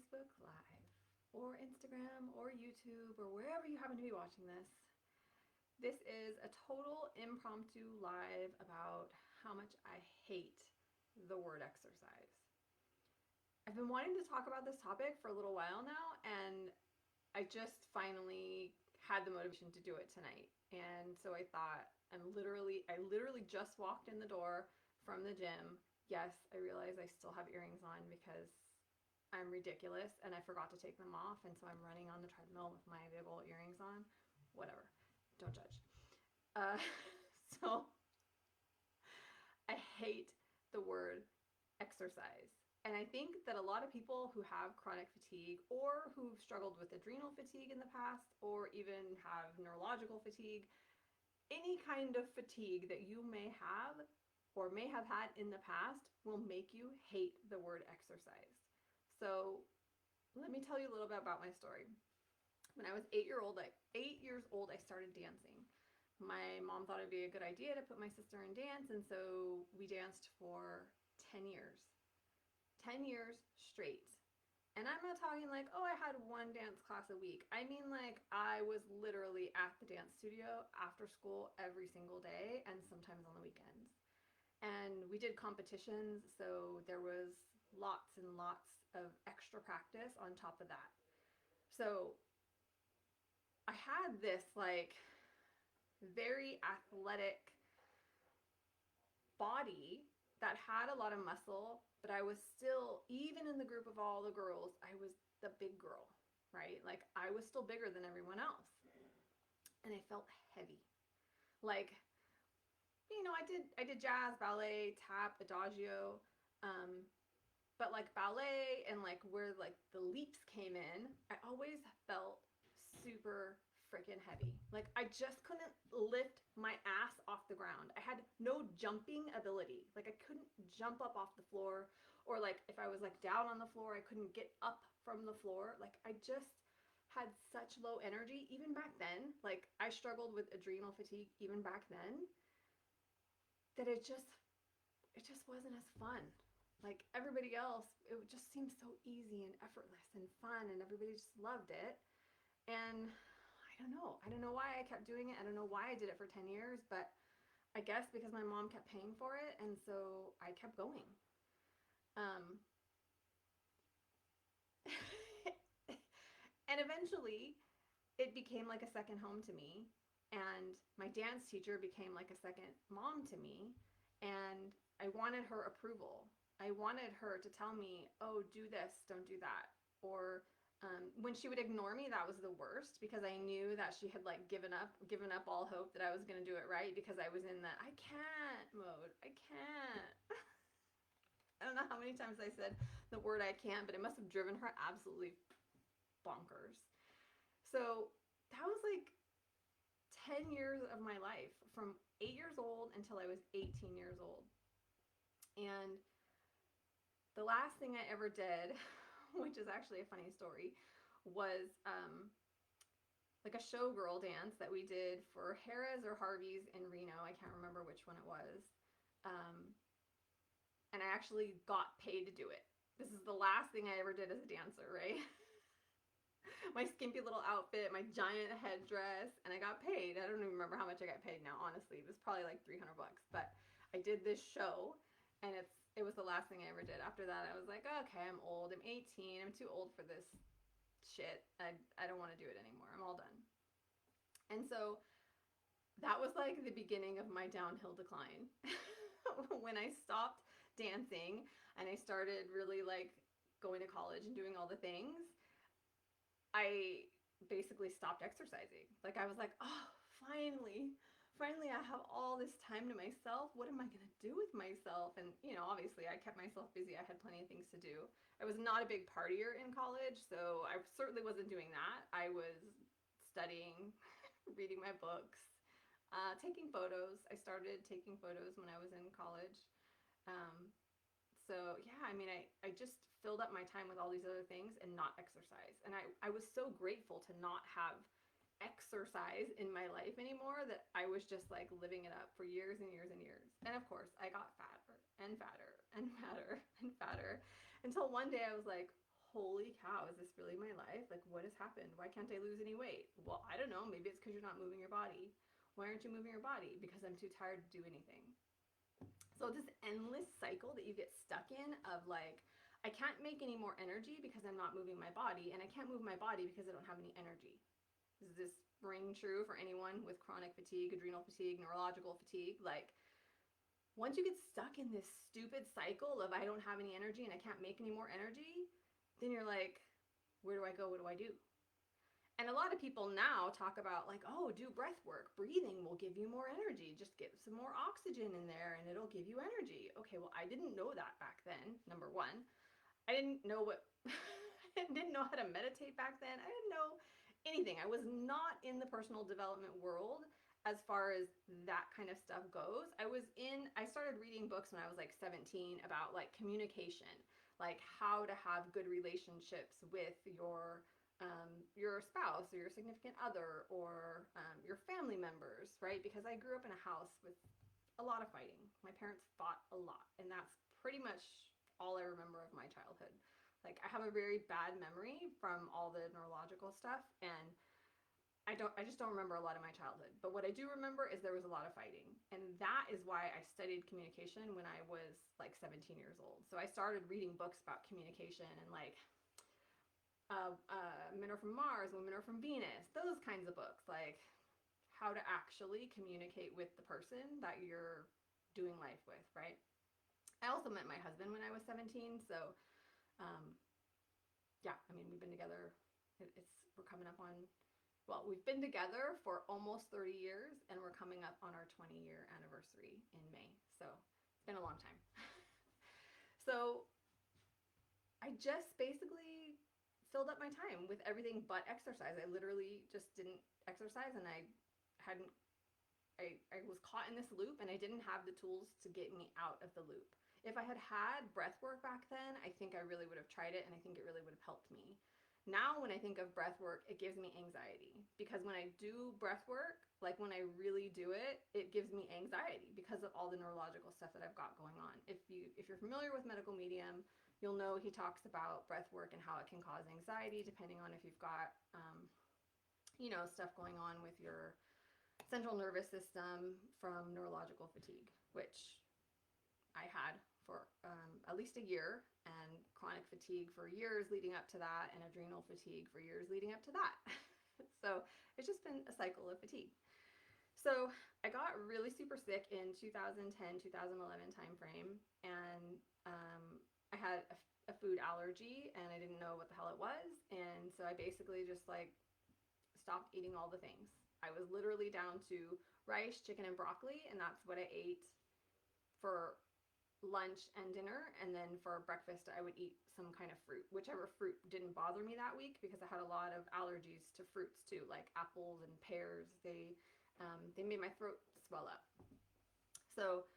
Facebook Live or Instagram or YouTube or wherever you happen to be watching this. This is a total impromptu live about how much I hate the word exercise. I've been wanting to talk about this topic for a little while now, and I just finally had the motivation to do it tonight. And so I thought, I literally just walked in the door from the gym. Yes, I realize I still have earrings on because I'm ridiculous and I forgot to take them off. And so I'm running on the treadmill with my big old earrings on. Whatever. Don't judge. Uh, so I hate the word exercise. And I think that a lot of people who have chronic fatigue or who've struggled with adrenal fatigue in the past or even have neurological fatigue, any kind of fatigue that you may have or may have had in the past will make you hate the word exercise. So let me tell you a little bit about my story. When I was 8 years old, I started dancing. My mom thought it'd be a good idea to put my sister in dance, and so we danced for 10 years. 10 years straight. And I'm not talking like, oh, I had one dance class a week. I mean, like, I was literally at the dance studio after school every single day and sometimes on the weekends. And we did competitions, so there was lots and lots of extra practice on top of that. So I had this, like, very athletic body that had a lot of muscle, but I was still, even in the group of all the girls, I was the big girl, right? Like I was still bigger than everyone else. And I felt heavy. Like, I did jazz, ballet, tap, adagio, um, but like ballet and like where like the leaps came in, I always felt super freaking heavy. Like I just couldn't lift my ass off the ground. I had no jumping ability. Like I couldn't jump up off the floor, or like if I was like down on the floor, I couldn't get up from the floor. Like I just had such low energy even back then. Like I struggled with adrenal fatigue even back then, that it just wasn't as fun. Like everybody else, it just seemed so easy and effortless and fun, and everybody just loved it. And I don't know. I don't know why I kept doing it. I don't know why I did it for 10 years, but I guess because my mom kept paying for it, and so I kept going. Um, and eventually, it became like a second home to me, and my dance teacher became like a second mom to me, and I wanted her approval. I wanted her to tell me, oh, do this, don't do that. Or when she would ignore me, that was the worst, because I knew that she had like given up all hope that I was going to do it right, because I was in that I can't mode. I can't. I don't know how many times I said the word I can't, but it must have driven her absolutely bonkers. So that was like 10 years of my life, from 8 years old until I was 18 years old. And the last thing I ever did, which is actually a funny story, was like a showgirl dance that we did for Harrah's or Harvey's in Reno. I can't remember which one it was. Um, and I actually got paid to do it. This is the last thing I ever did as a dancer, right? My skimpy little outfit, my giant headdress, and I got paid. I don't even remember how much I got paid now, honestly. It was probably like 300 bucks, but I did this show, and it was the last thing I ever did. After that, I was like, okay, I'm old. I'm 18. I'm too old for this shit. I don't want to do it anymore. I'm all done. And so that was like the beginning of my downhill decline. When I stopped dancing and I started really like going to college and doing all the things, I basically stopped exercising. Like I was like, oh, finally I have all this time to myself. What am I going to do with myself? And, obviously I kept myself busy. I had plenty of things to do. I was not a big partier in college, so I certainly wasn't doing that. I was studying, reading my books, taking photos. I started taking photos when I was in college. Um, so yeah, I mean, I just filled up my time with all these other things and not exercise. And I was so grateful to not have exercise in my life anymore, that I was just like living it up for years and years and years. And of course, I got fatter and fatter and fatter and fatter, until one day I was like, holy cow, is this really my life? Like, what has happened? Why can't I lose any weight? Well, I don't know. Maybe it's because you're not moving your body. Why aren't you moving your body? Because I'm too tired to do anything. So this endless cycle that you get stuck in of like, I can't make any more energy because I'm not moving my body, and I can't move my body because I don't have any energy. Does this ring true for anyone with chronic fatigue, adrenal fatigue, neurological fatigue? Like, once you get stuck in this stupid cycle of I don't have any energy and I can't make any more energy, then you're like, where do I go? What do I do? And a lot of people now talk about like, oh, do breath work. Breathing will give you more energy. Just get some more oxygen in there and it'll give you energy. Okay, well, I didn't know that back then, number one. I didn't know what, I didn't know how to meditate back then. I didn't know anything. I was not in the personal development world as far as that kind of stuff goes. I started reading books when I was like 17 about like communication, like how to have good relationships with your spouse or your significant other or your family members, right? Because I grew up in a house with a lot of fighting. My parents fought a lot, and that's pretty much all I remember of my childhood. Like, I have a very bad memory from all the neurological stuff, and I just don't remember a lot of my childhood. But what I do remember is there was a lot of fighting. And that is why I studied communication when I was like 17 years old. So I started reading books about communication and like Men Are From Mars, Women Are From Venus, those kinds of books, like how to actually communicate with the person that you're doing life with, right? I also met my husband when I was 17, so um, yeah, I mean, we've been together, we're coming up on, well, we've been together for almost 30 years, and we're coming up on our 20-year anniversary in May, so it's been a long time. So I just basically filled up my time with everything but exercise. I literally just didn't exercise, and I was caught in this loop, and I didn't have the tools to get me out of the loop. If I had had breath work back then, I think I really would have tried it, and I think it really would have helped me. Now when I think of breath work, it gives me anxiety, because when I do breath work, like when I really do it, it gives me anxiety because of all the neurological stuff that I've got going on. If you're familiar with Medical Medium, you'll know he talks about breath work and how it can cause anxiety depending on if you've got, stuff going on with your central nervous system from neurological fatigue, which I had for at least a year, and chronic fatigue for years leading up to that, and adrenal fatigue for years leading up to that. So it's just been a cycle of fatigue. So I got really super sick in 2010, 2011 timeframe, and I had a food allergy, and I didn't know what the hell it was, and so I basically just like stopped eating all the things. I was literally down to rice, chicken, and broccoli, and that's what I ate for lunch and dinner, and then for breakfast I would eat some kind of fruit, whichever fruit didn't bother me that week, because I had a lot of allergies to fruits too, like apples and pears. They made my throat swell up. So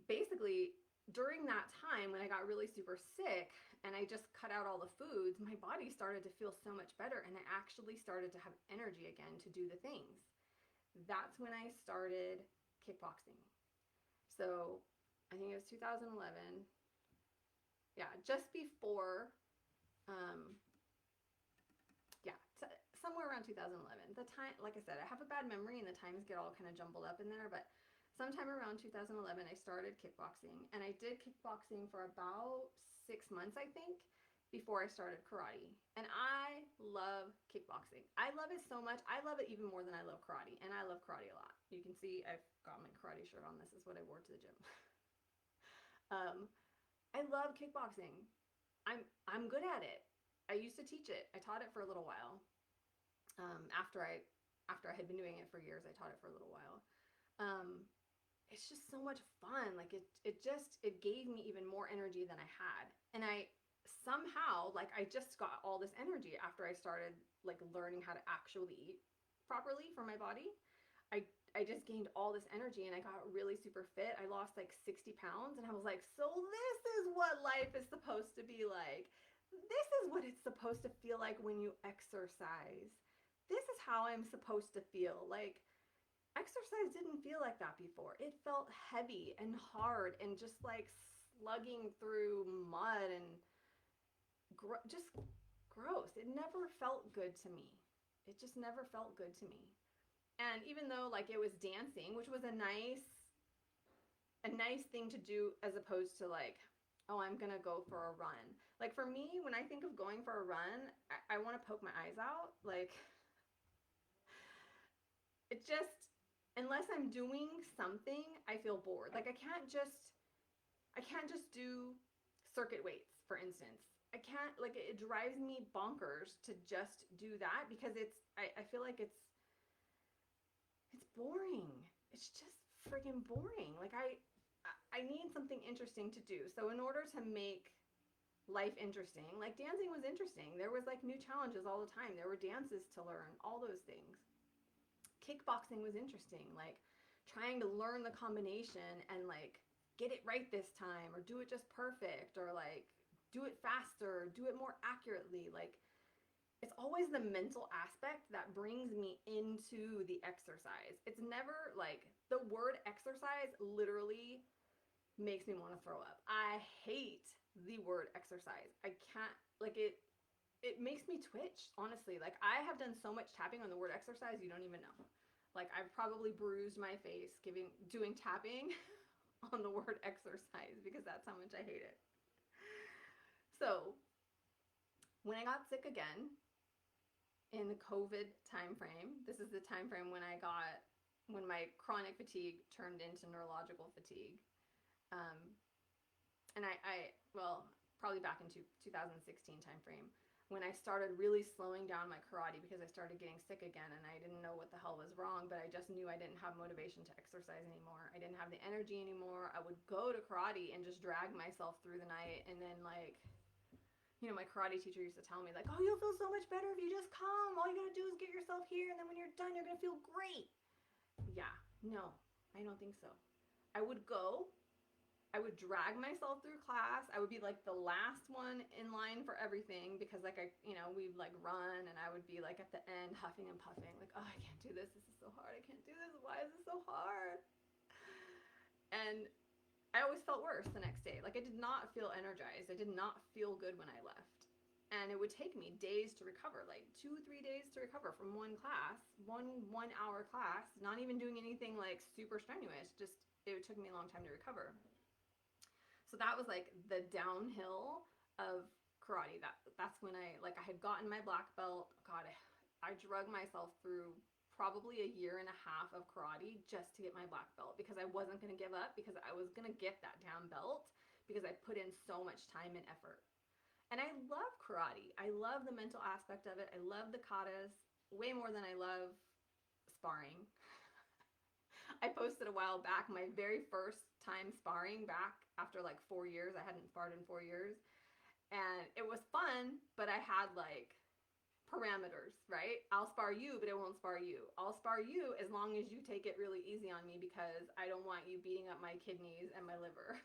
basically, during that time when I got really super sick and I just cut out all the foods, my body started to feel so much better, and I actually started to have energy again to do the things. That's when I started kickboxing. So I think it was 2011. Yeah, just before, somewhere around 2011. The time, like I said, I have a bad memory and the times get all kind of jumbled up in there, but sometime around 2011, I started kickboxing, and I did kickboxing for about 6 months, I think, before I started karate. And I love kickboxing. I love it so much. I love it even more than I love karate, and I love karate a lot. You can see I've got my karate shirt on. This is what I wore to the gym. I love kickboxing. I'm good at it. I used to teach it. I taught it for a little while. After I had been doing it for years, I taught it for a little while. It's just so much fun. Like it gave me even more energy than I had. And I somehow, like, I just got all this energy after I started like learning how to actually eat properly for my body. I just gained all this energy, and I got really super fit. I lost like 60 pounds, and I was like, so this is what life is supposed to be like. This is what it's supposed to feel like when you exercise. This is how I'm supposed to feel. Like, exercise didn't feel like that before. It felt heavy and hard and just like slugging through mud and just gross. It never felt good to me. It just never felt good to me. And even though like it was dancing, which was a nice thing to do as opposed to like, oh, I'm gonna go for a run. Like for me, when I think of going for a run, I want to poke my eyes out. Like it just, unless I'm doing something, I feel bored. Like I can't just do circuit weights, for instance. I can't, like, it drives me bonkers to just do that because I feel like it's boring. It's just friggin' boring. Like, I need something interesting to do. So, in order to make life interesting, like, dancing was interesting. There was, like, new challenges all the time. There were dances to learn, all those things. Kickboxing was interesting. Like, trying to learn the combination and, like, get it right this time or do it just perfect or like do it faster, do it more accurately. Like it's always the mental aspect that brings me into the exercise. It's never like the word exercise literally makes me want to throw up. I hate the word exercise. I can't like it makes me twitch, honestly. Like I have done so much tapping on the word exercise, you don't even know. Like I've probably bruised my face doing tapping on the word exercise because that's how much I hate it. So, when I got sick again in the COVID time frame, this is the time frame when my chronic fatigue turned into neurological fatigue. Um, and well, probably back in 2016 time frame when I started really slowing down my karate because I started getting sick again and I didn't know what the hell was wrong, but I just knew I didn't have motivation to exercise anymore. I didn't have the energy anymore. I would go to karate and just drag myself through the night and then like my karate teacher used to tell me like, "Oh, you'll feel so much better if you just come. All you got to do is get yourself here and then when you're done, you're going to feel great." Yeah. No. I don't think so. I would go, I would drag myself through class. I would be like the last one in line for everything because like we'd like run and I would be like at the end huffing and puffing like, "Oh, I can't do this. This is so hard. I can't do this. Why is this so hard?" And I always felt worse the next day. Like I did not feel energized. I did not feel good when I left. And it would take me days to recover, like 2-3 days to recover from one class, one hour class, not even doing anything like super strenuous. Just it took me a long time to recover. So that was like the downhill of karate. That's when I had gotten my black belt. God, I drug myself through probably a year and a half of karate just to get my black belt because I wasn't going to give up because I was going to get that damn belt because I put in so much time and effort. And I love karate. I love the mental aspect of it. I love the katas way more than I love sparring. I posted a while back my very first time sparring back after like 4 years. I hadn't sparred in 4 years. And it was fun, but I had like parameters, right? I'll spar you, but it won't spar you. I'll spar you as long as you take it really easy on me because I don't want you beating up my kidneys and my liver.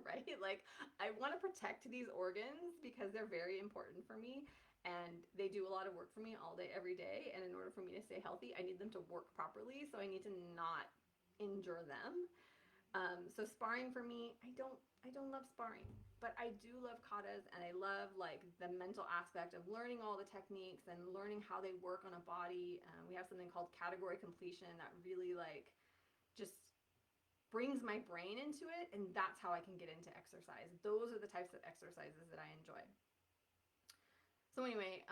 Right? Like, I want to protect these organs because they're very important for me and they do a lot of work for me all day, every day. And in order for me to stay healthy, I need them to work properly. So I need to not injure them. So sparring for me, I don't love sparring, but I do love katas and I love like the mental aspect of learning all the techniques and learning how they work on a body. We have something called category completion that really like just brings my brain into it, and that's how I can get into exercise. Those are the types of exercises that I enjoy. So anyway,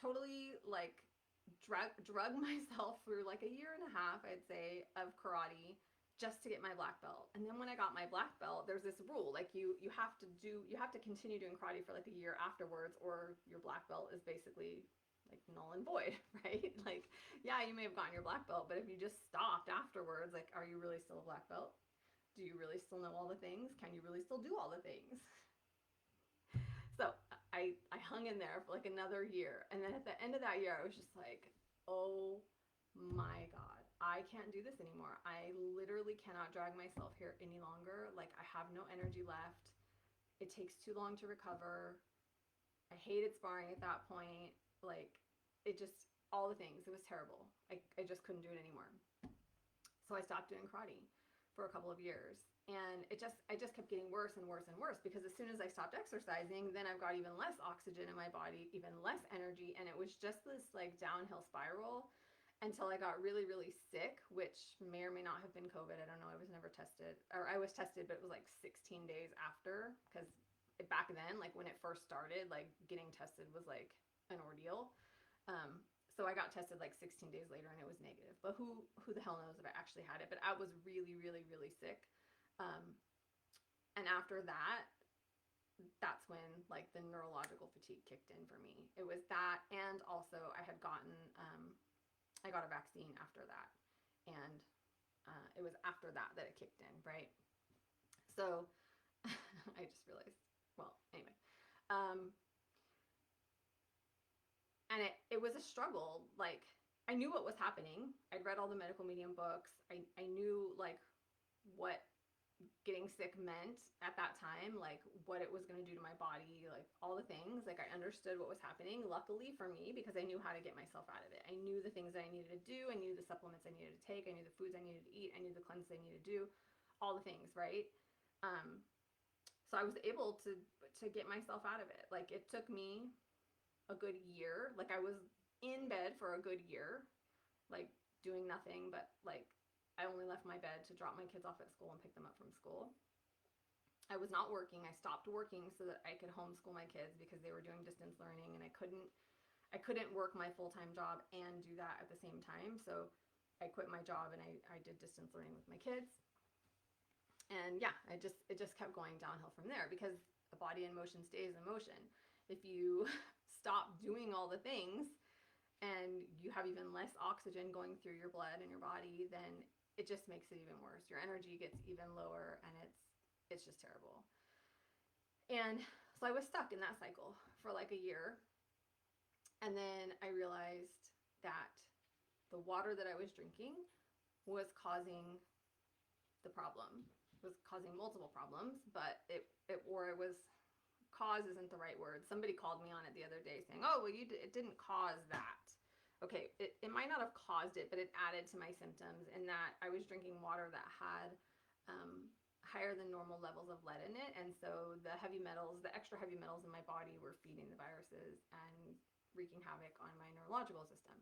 totally like drug myself through like a year and a half, I'd say, of karate just to get my black belt. And then when I got my black belt, there's this rule like you have to continue doing karate for like a year afterwards or your black belt is basically like null and void, right? Like, yeah, you may have gotten your black belt, but if you just stopped afterwards, like, are you really still a black belt? Do you really still know all the things? Can you really still do all the things? So I hung in there for like another year. And then at the end of that year, I was just like, oh my God, I can't do this anymore. I literally cannot drag myself here any longer. Like, I have no energy left. It takes too long to recover. I hated sparring at that point. Like, it just, all the things. It was terrible. I just couldn't do it anymore. So I stopped doing karate for a couple of years. And I just kept getting worse and worse and worse, because as soon as I stopped exercising, then I've got even less oxygen in my body, even less energy. And it was just this like downhill spiral until I got really, really sick, which may or may not have been COVID. I don't know. I was never tested, or I was tested, but it was like 16 days after, because back then, like when it first started, like getting tested was like an ordeal. Um, so I got tested like 16 days later and it was negative. But who the hell knows if I actually had it? But I was really, really, really sick. Um, and after that, that's when like the neurological fatigue kicked in for me. It was that, and also I had gotten I got a vaccine after that, and it was after that that it kicked in, right? So I just realized. Well, anyway, um, and it was a struggle. Like, I knew what was happening. I'd read all the medical medium books. I knew like what getting sick meant at that time, like what it was going to do to my body, like all the things. Like I understood what was happening, luckily for me, because I knew how to get myself out of it. I knew the things that I needed to do. I knew the supplements I needed to take. I knew the foods I needed to eat. I knew the cleanses I needed to do, all the things, right? Um, so I was able to get myself out of it. Like it took me a good year. Like I was in bed for a good year, like doing nothing but like I only left my bed to drop my kids off at school and pick them up from school. I was not working. I stopped working so that I could homeschool my kids because they were doing distance learning, and I couldn't work my full-time job and do that at the same time. So I quit my job and I did distance learning with my kids. And yeah, it just kept going downhill from there, because the body in motion stays in motion. If you stop doing all the things and you have even less oxygen going through your blood and your body, then it just makes it even worse. Your energy gets even lower, and it's just terrible. And so I was stuck in that cycle for like a year. And then I realized that the water that I was drinking was causing the problem, was causing multiple problems, but it was, cause isn't the right word. Somebody called me on it the other day saying, oh, well, it didn't cause that. Okay, it might not have caused it, but it added to my symptoms in that I was drinking water that had higher than normal levels of lead in it. And so the heavy metals, the extra heavy metals in my body were feeding the viruses and wreaking havoc on my neurological system.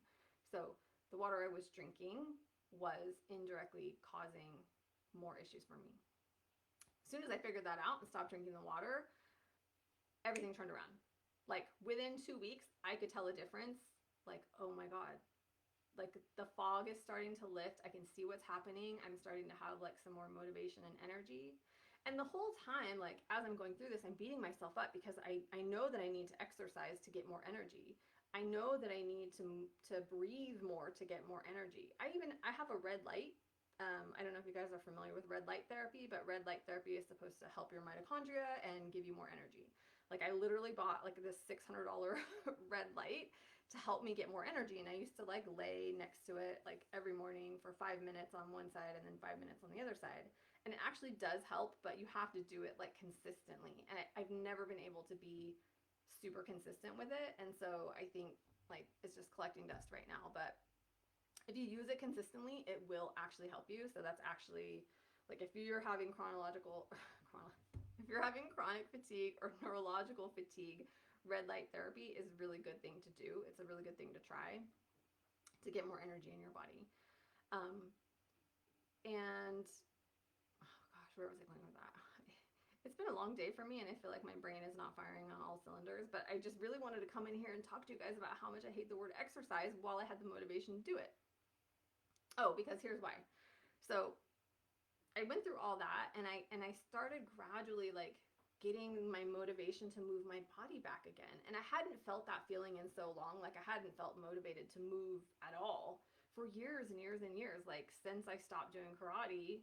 So the water I was drinking was indirectly causing more issues for me. As soon as I figured that out and stopped drinking the water, everything turned around. Like within 2 weeks, I could tell a difference. Like, oh my God, like the fog is starting to lift. I can see what's happening. I'm starting to have like some more motivation and energy. And the whole time, like as I'm going through this, I'm beating myself up because I know that I need to exercise to get more energy. I know that I need to breathe more to get more energy. I have a red light. I don't know if you guys are familiar with red light therapy, but red light therapy is supposed to help your mitochondria and give you more energy. Like I literally bought like this $600 red light to help me get more energy, and I used to like lay next to it like every morning for 5 minutes on one side and then 5 minutes on the other side. And it actually does help, but you have to do it like consistently. And I've never been able to be super consistent with it, and so I think like it's just collecting dust right now. But if you use it consistently, it will actually help you. So that's actually like if you're having if you're having chronic fatigue or neurological fatigue, red light therapy is a really good thing to do. It's a really good thing to try to get more energy in your body. And oh gosh, where was I going with that? It's been a long day for me, and I feel like my brain is not firing on all cylinders, but I just really wanted to come in here and talk to you guys about how much I hate the word exercise while I had the motivation to do it. Oh, because here's why. So I went through all that, and I started gradually like getting my motivation to move my body back again. And I hadn't felt that feeling in so long. Like I hadn't felt motivated to move at all for years and years and years. Like since I stopped doing karate,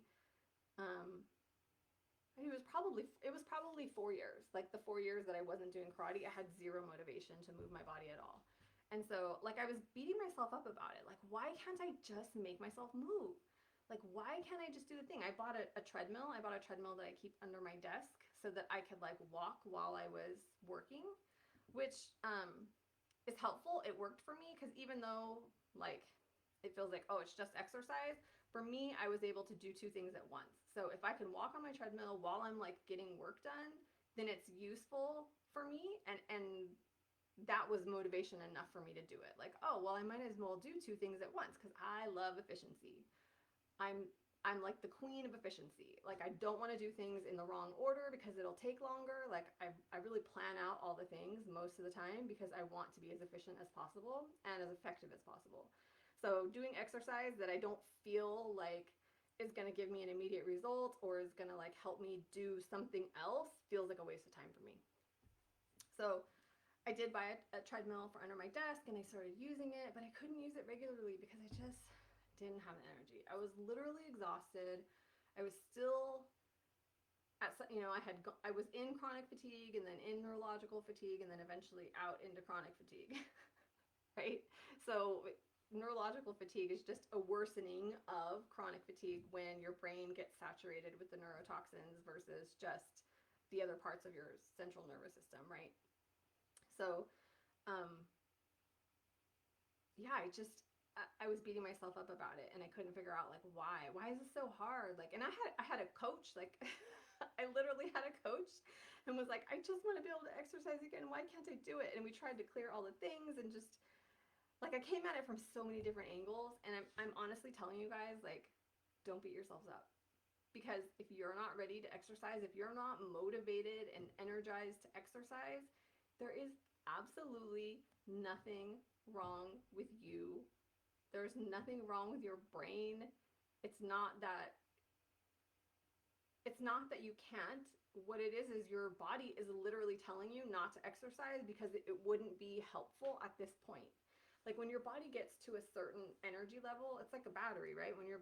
it was probably 4 years. Like the 4 years that I wasn't doing karate, I had zero motivation to move my body at all. And so like I was beating myself up about it. Like, why can't I just make myself move? Like, why can't I just do the thing? I bought a treadmill. I bought a treadmill that I keep under my desk so that I could like walk while I was working, which is helpful. It worked for me because even though like it feels like, oh, it's just exercise, For me, I was able to do two things at once. So if I can walk on my treadmill while I'm like getting work done, then it's useful for me, and that was motivation enough for me to do it. Like, oh, well, I might as well do two things at once because I love efficiency. I'm I'm like the queen of efficiency. Like I don't want to do things in the wrong order because it'll take longer. Like I really plan out all the things most of the time because I want to be as efficient as possible and as effective as possible. So doing exercise that I don't feel like is going to give me an immediate result or is going to like help me do something else feels like a waste of time for me. So I did buy a treadmill for under my desk and I started using it, but I couldn't use it regularly because I just didn't have the energy. I was literally exhausted. I was still I was in chronic fatigue and then in neurological fatigue and then eventually out into chronic fatigue. Right? So neurological fatigue is just a worsening of chronic fatigue when your brain gets saturated with the neurotoxins versus just the other parts of your central nervous system, right? So, um, yeah, I was beating myself up about it and I couldn't figure out like why is this so hard, like, and I had a coach, like I literally had a coach and was like, I just want to be able to exercise again, why can't I do it? And we tried to clear all the things and just like I came at it from so many different angles, and I'm honestly telling you guys, like, don't beat yourselves up, because if you're not ready to exercise, if you're not motivated and energized to exercise, there is absolutely nothing wrong with you. There's nothing wrong with your brain. It's not that it's not that you can't. What it is your body is literally telling you not to exercise because it wouldn't be helpful at this point. Like when your body gets to a certain energy level, it's like a battery, right? When your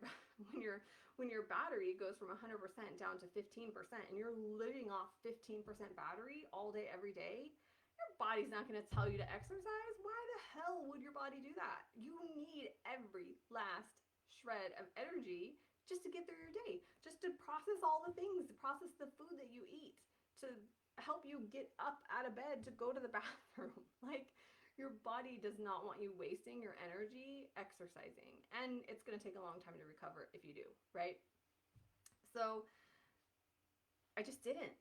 battery goes from 100% down to 15% and you're living off 15% battery all day every day, your body's not going to tell you to exercise. Why the hell would your body do that? You need every last shred of energy just to get through your day, just to process all the things, to process the food that you eat, to help you get up out of bed to go to the bathroom. Like, your body does not want you wasting your energy exercising, and it's going to take a long time to recover if you do, right? So I just didn't,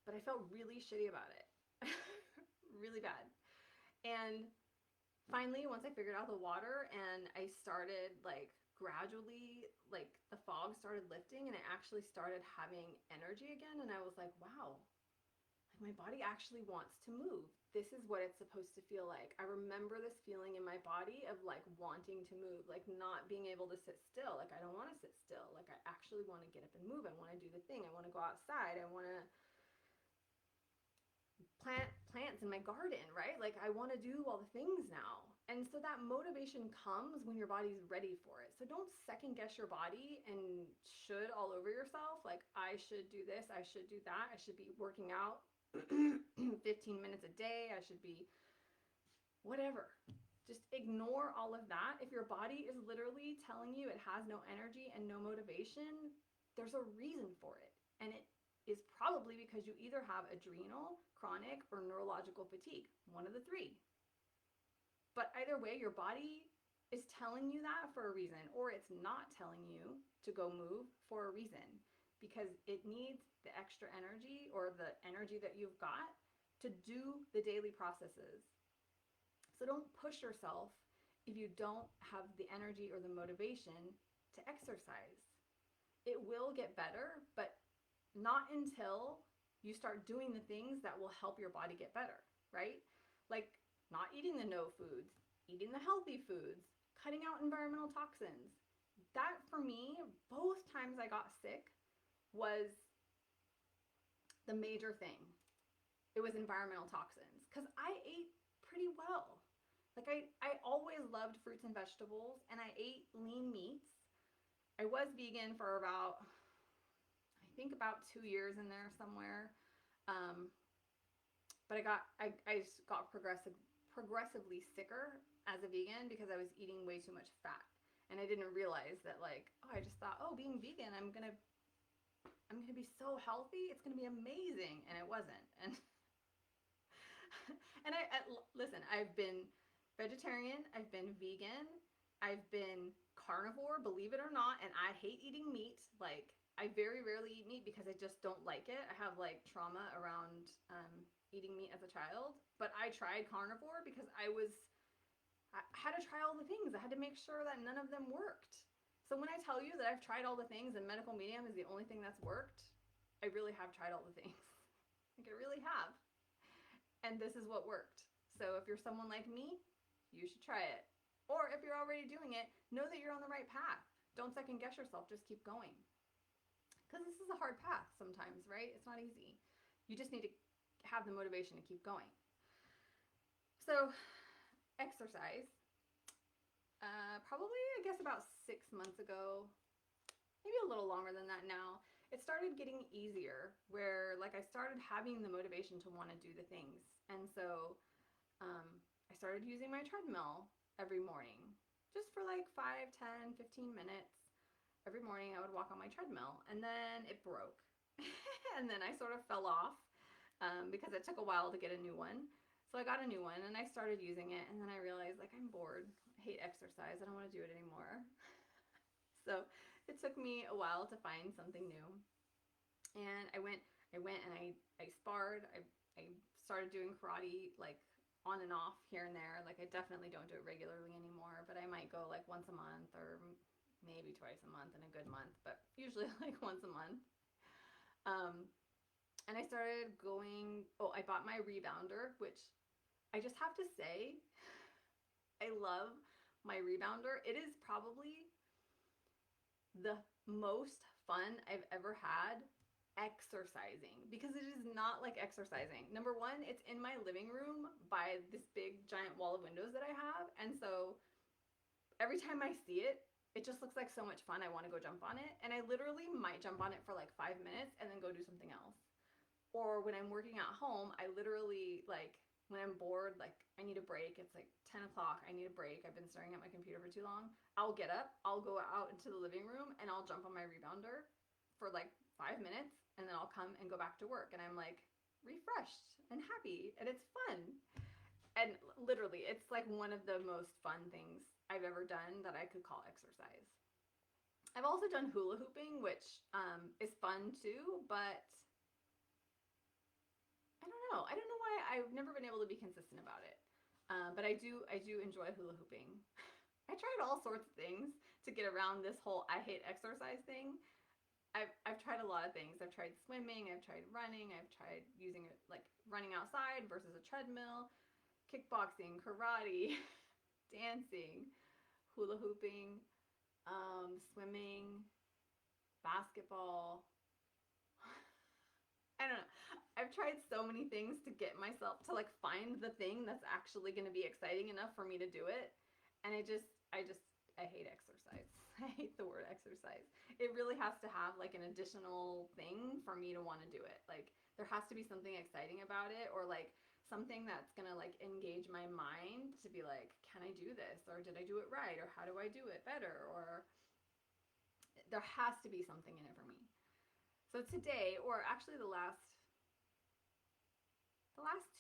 but I felt really shitty about it. Really bad. And finally, once I figured out the water and I started like gradually, like the fog started lifting and I actually started having energy again, and I was like, wow, like my body actually wants to move. This is what it's supposed to feel like. I remember this feeling in my body of like wanting to move, like not being able to sit still. Like I don't want to sit still. Like I actually want to get up and move. I want to do the thing. I want to go outside. I want to plant plants in my garden, right? Like I want to do all the things now. And so that motivation comes when your body's ready for it. So don't second guess your body and should all over yourself. Like I should do this, I should do that, I should be working out 15 minutes a day, I should be whatever. Just ignore all of that. If your body is literally telling you it has no energy and no motivation, there's a reason for it. And it is probably because you either have adrenal, chronic, or neurological fatigue, one of the three. But either way, your body is telling you that for a reason, or it's not telling you to go move for a reason, because it needs the extra energy or the energy that you've got to do the daily processes. So don't push yourself if you don't have the energy or the motivation to exercise. It will get better, but not until you start doing the things that will help your body get better, right? Like not eating the no foods, eating the healthy foods, cutting out environmental toxins. That for me, both times I got sick was the major thing. It was environmental toxins because I ate pretty well. Like I always loved fruits and vegetables and I ate lean meats. I was vegan for about, I think about 2 years in there somewhere. But I just got progressively sicker as a vegan because I was eating way too much fat. And I didn't realize that like, oh, I just thought, oh, being vegan, I'm gonna be so healthy, it's gonna be amazing. And it wasn't. And and listen, I've been vegetarian, I've been vegan, I've been carnivore, believe it or not, and I hate eating meat. Like, I very rarely eat meat because I just don't like it. I have like trauma around eating meat as a child. But I tried carnivore because I had to try all the things. I had to make sure that none of them worked. So when I tell you that I've tried all the things and medical medium is the only thing that's worked, I really have tried all the things. Like, I really have. And this is what worked. So if you're someone like me, you should try it. Or if you're already doing it, know that you're on the right path. Don't second guess yourself, just keep going. Because this is a hard path sometimes, right? It's not easy. You just need to have the motivation to keep going. So, exercise. Probably, I guess, about 6 months ago, maybe a little longer than that now, it started getting easier where, like, I started having the motivation to want to do the things. And so I started using my treadmill every morning, just for like 5, 10, 15 minutes. Every morning I would walk on my treadmill, and then it broke. And then I sort of fell off because it took a while to get a new one. So I got a new one and I started using it, and then I realized, like, I'm bored. I hate exercise. I don't want to do it anymore. So it took me a while to find something new. And I went and I sparred. I started doing karate, like, on and off here and there. Like, I definitely don't do it regularly anymore, but I might go like once a month or maybe twice a month in a good month, but usually like once a month. And I started going, oh, I bought my rebounder, which I just have to say, I love my rebounder. It is probably the most fun I've ever had exercising, because it is not like exercising. Number one, it's in my living room by this big giant wall of windows that I have, and so every time I see it, it just looks like so much fun. I want to go jump on it, and I literally might jump on it for like 5 minutes and then go do something else. Or when I'm working at home, I literally, like, when I'm bored, like, I need a break, it's like 10 o'clock, I need a break, I've been staring at my computer for too long, I'll get up, I'll go out into the living room, and I'll jump on my rebounder for like 5 minutes, and then I'll come and go back to work, and I'm like refreshed and happy, and it's fun. And literally, it's like one of the most fun things I've ever done that I could call exercise. I've also done hula hooping, which is fun too, but I don't know. I don't know why I've never been able to be consistent about it. But I do enjoy hula hooping. I tried all sorts of things to get around this whole I hate exercise thing. I've tried a lot of things. I've tried swimming, I've tried running, I've tried using it, like, running outside versus a treadmill, kickboxing, karate, dancing, hula hooping, swimming, basketball. I don't know. I've tried so many things to get myself to, like, find the thing that's actually going to be exciting enough for me to do it. And I hate exercise. I hate the word exercise. It really has to have, like, an additional thing for me to want to do it. Like, there has to be something exciting about it, or like something that's going to, like, engage my mind to be like, can I do this? Or did I do it right? Or how do I do it better? Or there has to be something in it for me. So today, or actually the last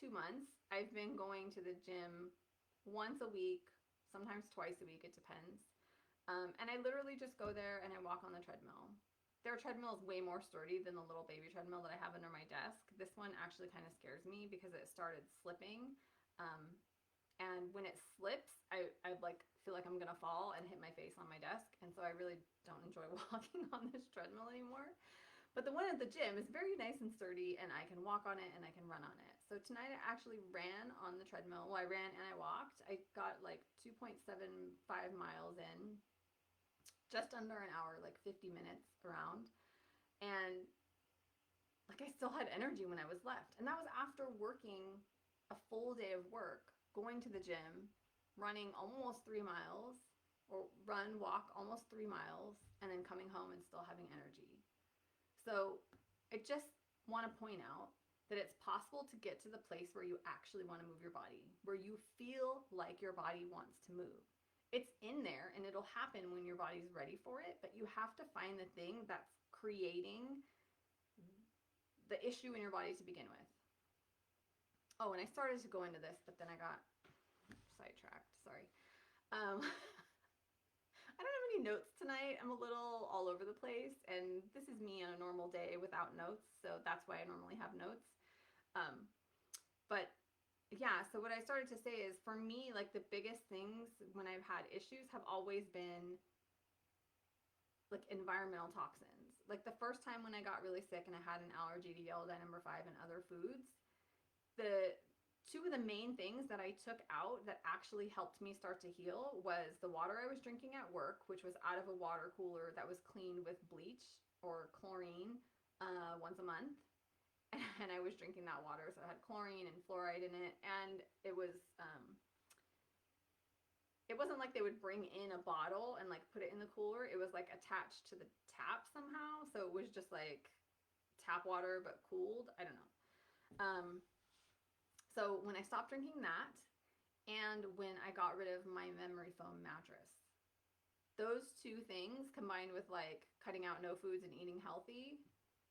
2 months, I've been going to the gym once a week, sometimes twice a week, it depends. And I literally just go there and I walk on the treadmill. Their treadmill is way more sturdy than the little baby treadmill that I have under my desk. This one actually kind of scares me because it started slipping. And when it slips, I like feel like I'm gonna fall and hit my face on my desk. And so I really don't enjoy walking on this treadmill anymore. But the one at the gym is very nice and sturdy, and I can walk on it and I can run on it. So tonight I actually ran on the treadmill. Well, I ran and I walked. I got like 2.75 miles in, just under an hour, like 50 minutes around. And like, I still had energy when I was left. And that was after working a full day of work, going to the gym, running almost 3 miles, or walk almost 3 miles, and then coming home and still having energy. So I just want to point out that it's possible to get to the place where you actually want to move your body, where you feel like your body wants to move. It's in there and it'll happen when your body's ready for it, but you have to find the thing that's creating the issue in your body to begin with. Oh, and I started to go into this, but then I got sidetracked. Sorry. I don't have any notes tonight. I'm a little all over the place, and this is me on a normal day without notes, so that's why I normally have notes. Um, but yeah, so what I started to say is for me, like the biggest things when I've had issues have always been like environmental toxins. Like the first time when I got really sick and I had an allergy to yellow dye number 5 and other foods, the two of the main things that I took out that actually helped me start to heal was the water I was drinking at work, which was out of a water cooler that was cleaned with bleach or chlorine once a month. And I was drinking that water, so it had chlorine and fluoride in it, and it wasn't like they would bring in a bottle and like put it in the cooler. It was like attached to the tap somehow, so it was just like tap water but cooled. I don't know. Um, so when I stopped drinking that, and when I got rid of my memory foam mattress, those two things combined with like cutting out no foods and eating healthy,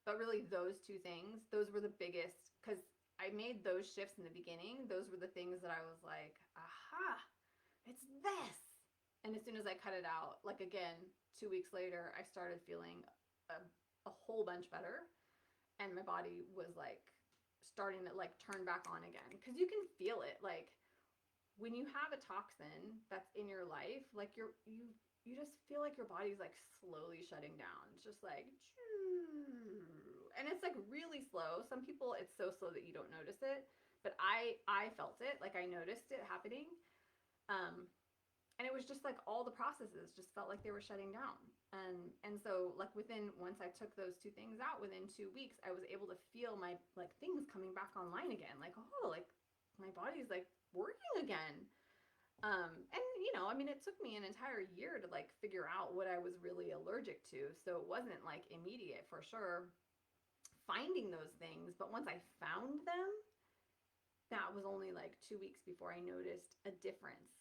but really those two things, those were the biggest because I made those shifts in the beginning. Those were the things that I was like, aha, it's this. And as soon as I cut it out, like again, 2 weeks later, I started feeling a whole bunch better. And my body was like starting to like turn back on again. Because you can feel it. Like when you have a toxin that's in your life, like you just feel like your body's like slowly shutting down. It's just like, and it's like really slow. Some people it's so slow that you don't notice it, but I felt it, like I noticed it happening. Um, and it was just like all the processes just felt like they were shutting down. And so like within once I took those two things out within 2 weeks, I was able to feel my like things coming back online again. Like, oh, like my body's like working again. And you know, I mean, it took me an entire year to like figure out what I was really allergic to. So it wasn't like immediate for sure finding those things. But once I found them, that was only like 2 weeks before I noticed a difference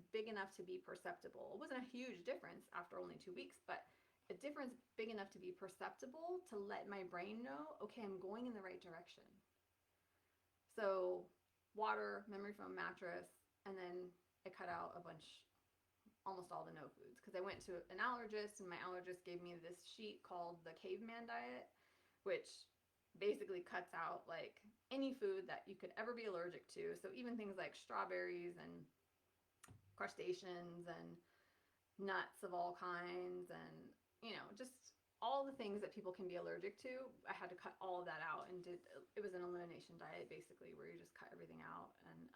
big enough to be perceptible. It wasn't a huge difference after only 2 weeks, but a difference big enough to be perceptible to let my brain know, okay, I'm going in the right direction. So water, memory foam mattress, and then I cut out a bunch, almost all the no foods, because I went to an allergist and my allergist gave me this sheet called the caveman diet, which basically cuts out like any food that you could ever be allergic to. So even things like strawberries and crustaceans and nuts of all kinds and, you know, just all the things that people can be allergic to. I had to cut all of that out and it was an elimination diet basically where you just cut everything out and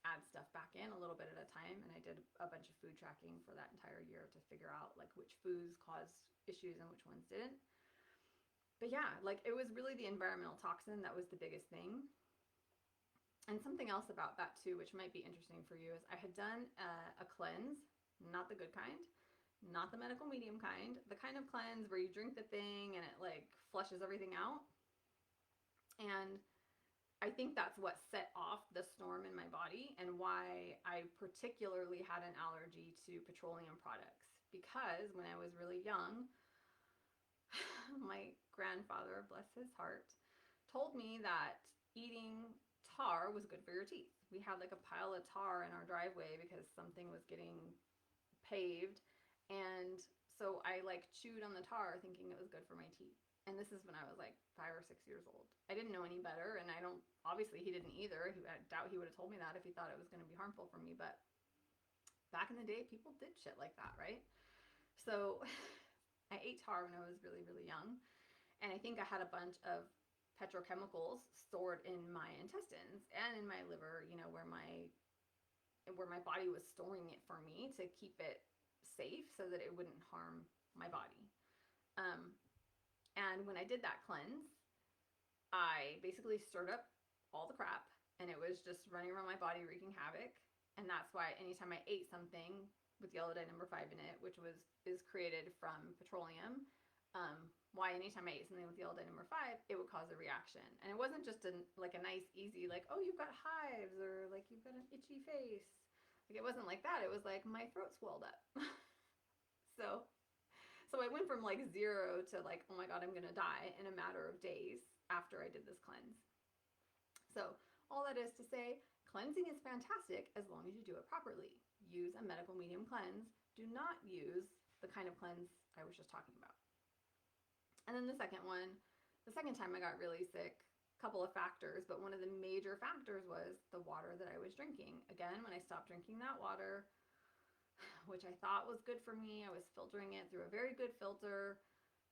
add stuff back in a little bit at a time. And I did a bunch of food tracking for that entire year to figure out like which foods caused issues and which ones didn't. But yeah, like it was really the environmental toxin that was the biggest thing. And something else about that too, which might be interesting for you, is I had done a cleanse, not the good kind, not the medical medium kind, the kind of cleanse where you drink the thing and it like flushes everything out. And I think that's what set off the storm in my body and why I particularly had an allergy to petroleum products. Because when I was really young, my grandfather, bless his heart, told me that eating tar was good for your teeth. We had like a pile of tar in our driveway because something was getting paved, and so I like chewed on the tar thinking it was good for my teeth. And this is when I was like 5 or 6 years old. I didn't know any better, and I don't, obviously he didn't either. I doubt he would have told me that if he thought it was going to be harmful for me, but back in the day, people did shit like that, right? So I ate tar when I was really, really young, and I think I had a bunch of petrochemicals stored in my intestines and in my liver, you know, where my body was storing it for me to keep it safe so that it wouldn't harm my body. And when I did that cleanse, I basically stirred up all the crap and it was just running around my body wreaking havoc. And that's why anytime I ate something with yellow dye number 5 in it, which is created from petroleum, why anytime I ate something with yellow dye number 5, it would cause a reaction. And it wasn't just like a nice, easy, like, oh, you've got hives or like you've got an itchy face. Like it wasn't like that. It was like my throat swelled up. so I went from like 0 to like, oh my God, I'm going to die in a matter of days after I did this cleanse. So all that is to say, cleansing is fantastic as long as you do it properly. Use a medical medium cleanse. do not use the kind of cleanse I was just talking about. And then the second time I got really sick, a couple of factors, but one of the major factors was the water that I was drinking. Again, when I stopped drinking that water, which I thought was good for me, I was filtering it through a very good filter,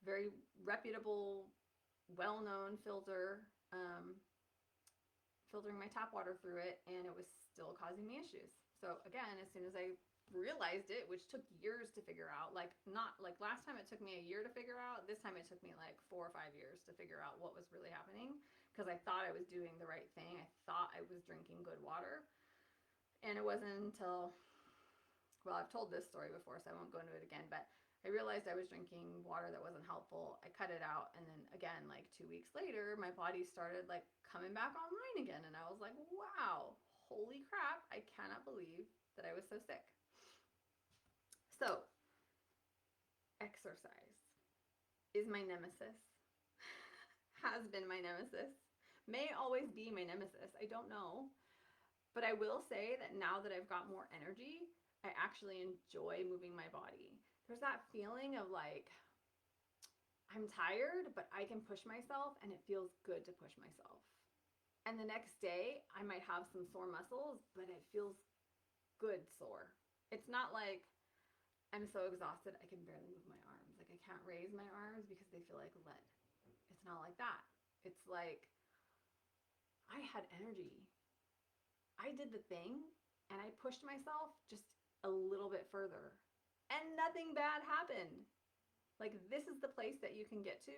very reputable, well-known filter, filtering my tap water through it, and it was still causing me issues. So again, as soon as I realized it, which took years to figure out, like not like last time it took me a year to figure out, this time it took me like 4 or 5 years to figure out what was really happening, because I thought I was doing the right thing. I thought I was drinking good water. And it wasn't until, well, I've told this story before, so I won't go into it again, but I realized I was drinking water that wasn't helpful. I cut it out, and then again, like 2 weeks later, my body started like coming back online again, and I was like, wow, holy crap, I cannot believe that I was so sick. So, exercise is my nemesis, has been my nemesis, may always be my nemesis, I don't know. But I will say that now that I've got more energy, I actually enjoy moving my body. There's that feeling of like, I'm tired, but I can push myself and it feels good to push myself. And the next day, I might have some sore muscles, but it feels good sore. It's not like I'm so exhausted I can barely move my arms. Like I can't raise my arms because they feel like lead. It's not like that. It's like I had energy. I did the thing and I pushed myself just a little bit further. And nothing bad happened. Like this is the place that you can get to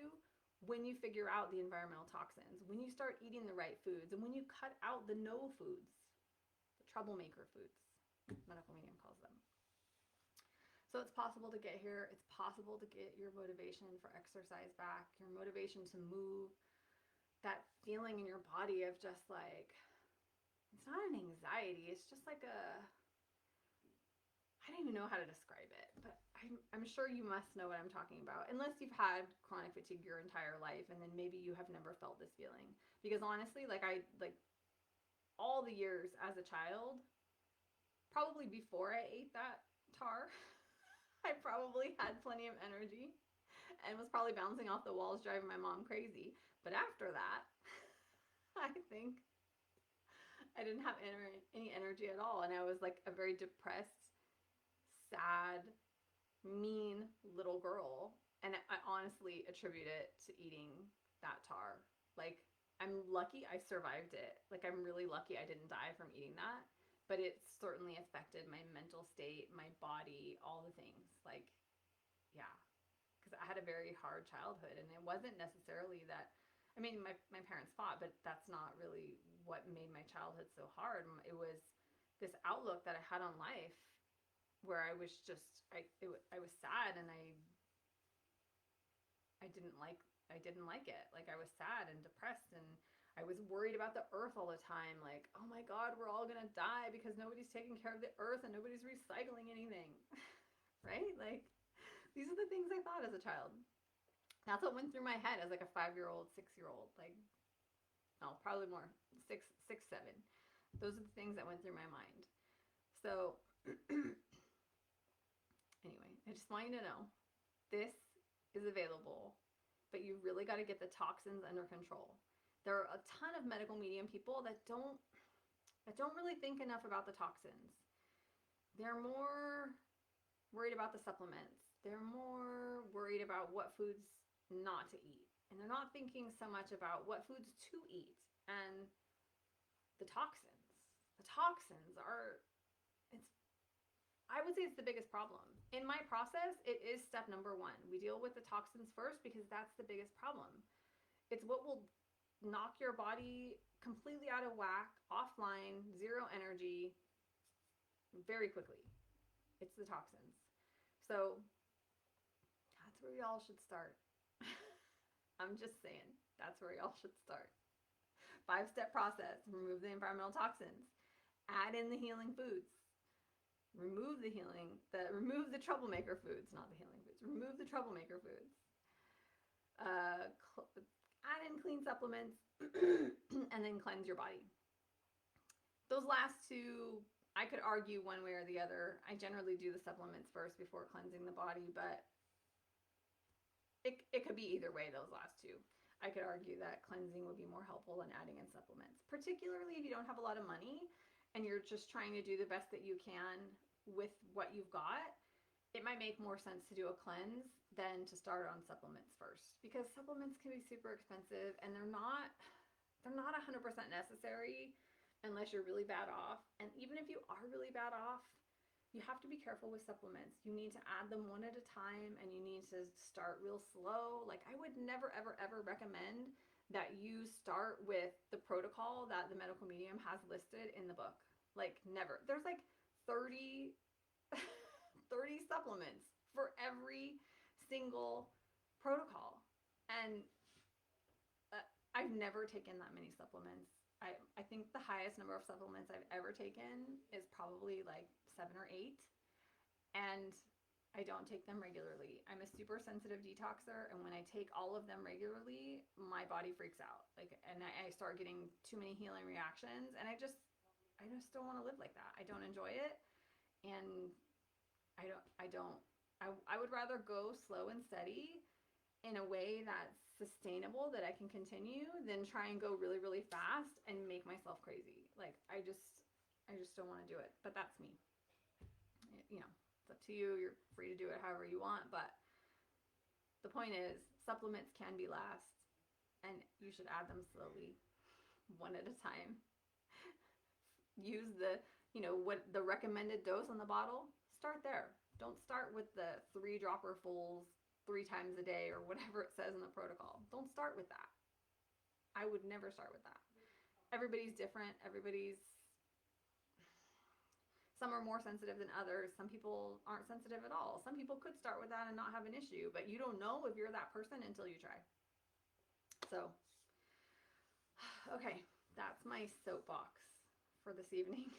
when you figure out the environmental toxins, when you start eating the right foods, and when you cut out the no foods, the troublemaker foods, medical medium calls them. So it's possible to get here. It's possible to get your motivation for exercise back, your motivation to move, that feeling in your body of just like, it's not an anxiety, it's just like a, I don't even know how to describe it, but I'm sure you must know what I'm talking about, unless you've had chronic fatigue your entire life, and then maybe you have never felt this feeling. Because honestly, like all the years as a child, probably before I ate that tar, I probably had plenty of energy and was probably bouncing off the walls, driving my mom crazy. But after that, I think I didn't have any energy at all, and I was like a very depressed, sad, mean little girl. And I honestly attribute it to eating that tar. Like, I'm lucky I survived it. Like, I'm really lucky I didn't die from eating that. But it certainly affected my mental state, my body, all the things. Like, yeah. Because I had a very hard childhood. And it wasn't necessarily that, I mean, my parents fought, but that's not really what made my childhood so hard. It was this outlook that I had on life where I was just, I was sad, and I didn't like it. Like I was sad and depressed, and I was worried about the earth all the time. Like, oh my God, we're all gonna die because nobody's taking care of the earth and nobody's recycling anything. Right? Like, these are the things I thought as a child. That's what went through my head as like a 5-year-old, 6-year-old. Like, no, probably more, 6, 7. Those are the things that went through my mind. So anyway, I just want you to know this is available, but you really got to get the toxins under control. There are a ton of medical medium people that don't really think enough about the toxins. They're more worried about the supplements. They're more worried about what foods not to eat. And they're not thinking so much about what foods to eat and the toxins. The toxins are, I would say it's the biggest problem. In my process, it is step number 1. We deal with the toxins first because that's the biggest problem. It's what will knock your body completely out of whack, offline, zero energy, very quickly. It's the toxins. So that's where y'all should start. I'm just saying, that's where y'all should start. 5-step process: remove the environmental toxins, add in the healing foods, remove the troublemaker foods, not the healing foods, remove the troublemaker foods, add in clean supplements, and then cleanse your body. Those last 2, I could argue one way or the other. I generally do the supplements first before cleansing the body, but it could be either way, those last two. I could argue that cleansing would be more helpful than adding in supplements, particularly if you don't have a lot of money and you're just trying to do the best that you can with what you've got. It might make more sense to do a cleanse than to start on supplements first, because supplements can be super expensive and they're not 100% necessary unless you're really bad off. And even if you are really bad off, you have to be careful with supplements. You need to add them one at a time and you need to start real slow. Like, I would never, ever, ever recommend that you start with the protocol that the medical medium has listed in the book. Like, never. There's like 30, 30 supplements for every single protocol. And I've never taken that many supplements. I think the highest number of supplements I've ever taken is probably like 7 or 8. And I don't take them regularly. I'm a super sensitive detoxer, and when I take all of them regularly, my body freaks out. Like, and I start getting too many healing reactions, and I just don't want to live like that. I don't enjoy it, and I would rather go slow and steady in a way that's sustainable, that I can continue, than try and go really, really fast and make myself crazy. Like, I just don't want to do it. But that's me. You know, it's up to you. You're free to do it however you want. But the point is, supplements can be last, and you should add them slowly, one at a time. Use the, what the recommended dose on the bottle. Start there. Don't start with the 3 dropper fulls 3 times a day or whatever it says in the protocol. Don't start with that. I would never start with that. Everybody's different. Some are more sensitive than others. Some people aren't sensitive at all. Some people could start with that and not have an issue, but you don't know if you're that person until you try. So, okay, that's my soapbox for this evening.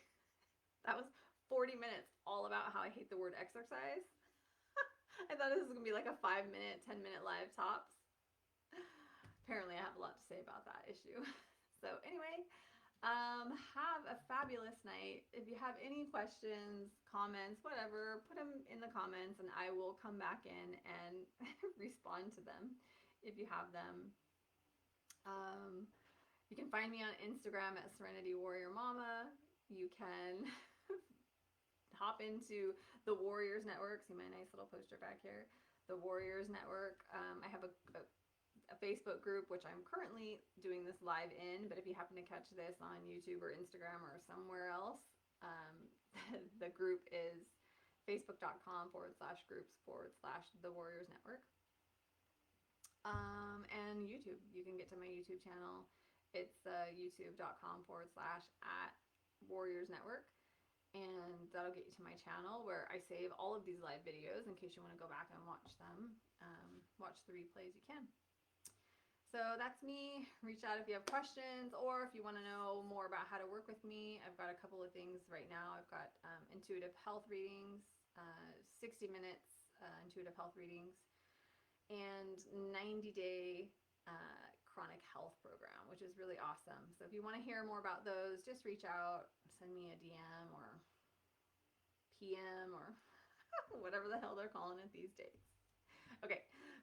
That was 40 minutes all about how I hate the word exercise. I thought this was going to be like a 5-minute, 10-minute live tops. Apparently I have a lot to say about that issue. So anyway, have a fabulous night. If you have any questions, comments, whatever, put them in the comments and I will come back in and respond to them if you have them. You can find me on Instagram at Serenity Warrior Mama. You can hop into the Warriors Network. See my nice little poster back here. The Warriors Network. I have a Facebook group, which I'm currently doing this live in, but if you happen to catch this on YouTube or Instagram or somewhere else, the group is facebook.com/groups/the Warriors Network. And YouTube. You can get to my YouTube channel. It's youtube.com/@Warriors Network. And that'll get you to my channel where I save all of these live videos in case you want to go back and watch them. Watch the replays, you can. So that's me. Reach out if you have questions or if you want to know more about how to work with me. I've got a couple of things right now. I've got intuitive health readings, 60 minutes intuitive health readings, and 90-day chronic health program, which is really awesome. So if you want to hear more about those, just reach out, send me a DM or PM or whatever the hell they're calling it these days. Okay,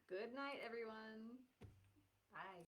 good night, everyone. Bye.